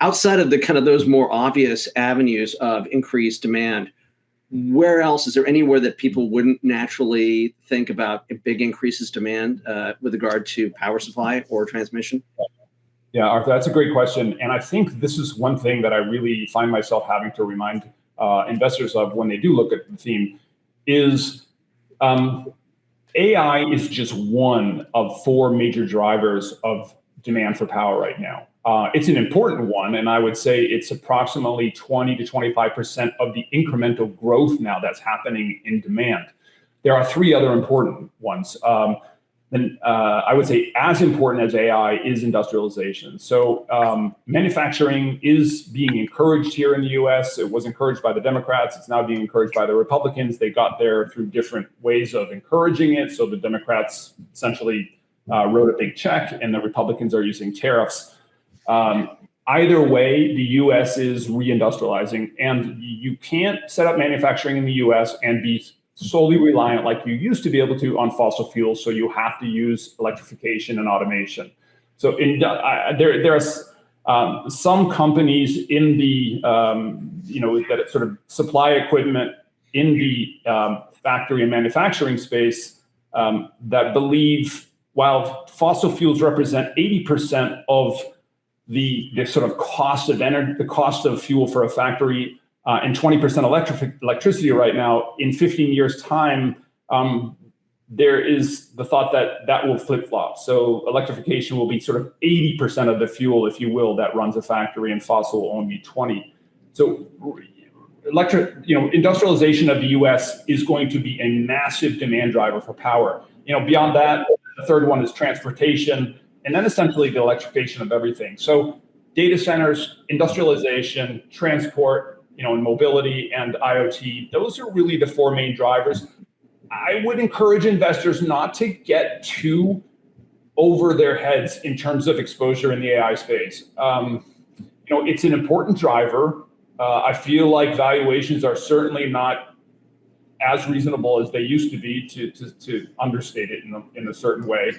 outside of the kind of those more obvious avenues of increased demand, where else is there anywhere that people wouldn't naturally think about a big increases demand with regard to power supply or transmission? Yeah, Arthur, that's a great question. And I think this is one thing that I really find myself having to remind investors of when they do look at the theme is AI is just one of four major drivers of demand for power right now. It's an important one, and I would say it's approximately 20 to 25% of the incremental growth now that's happening in demand. There are three other important ones. And I would say as important as AI is industrialization. So manufacturing is being encouraged here in the US. It was encouraged by the Democrats. It's now being encouraged by the Republicans. They got there through different ways of encouraging it. So the Democrats essentially wrote a big check, and the Republicans are using tariffs. Either way, the US is reindustrializing, and you can't set up manufacturing in the US and be solely reliant like you used to be able to on fossil fuels. So you have to use electrification and automation. So there are some companies in the, that sort of supply equipment in the factory and manufacturing space that believe while fossil fuels represent 80% of the sort of cost of energy, the cost of fuel for a factory, and 20% electricity right now, in 15 years' time, there is the thought that that will flip-flop. So electrification will be sort of 80% of the fuel, if you will, that runs a factory, and fossil will only be 20. So industrialization of the US is going to be a massive demand driver for power. Beyond that, the third one is transportation, and then essentially the electrification of everything. So data centers, industrialization, transport, and mobility and IoT, those are really the four main drivers. I would encourage investors not to get too over their heads in terms of exposure in the AI space. It's an important driver. I feel like valuations are certainly not as reasonable as they used to be, to understate it in a certain way.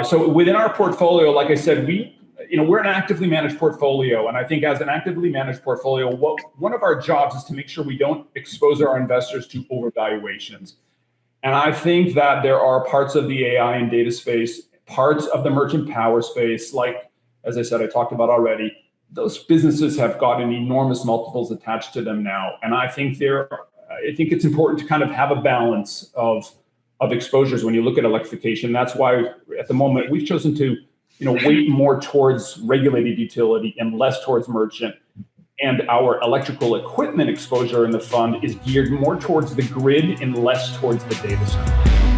So within our portfolio, like I said, we're an actively managed portfolio. And I think as an actively managed portfolio, one of our jobs is to make sure we don't expose our investors to overvaluations. And I think that there are parts of the AI and data space, parts of the merchant power space, like, as I said, I talked about already, those businesses have gotten enormous multiples attached to them now. And I think it's important to kind of have a balance of exposures when you look at electrification. That's why at the moment we've chosen to weight more towards regulated utility and less towards merchant. And our electrical equipment exposure in the fund is geared more towards the grid and less towards the data center.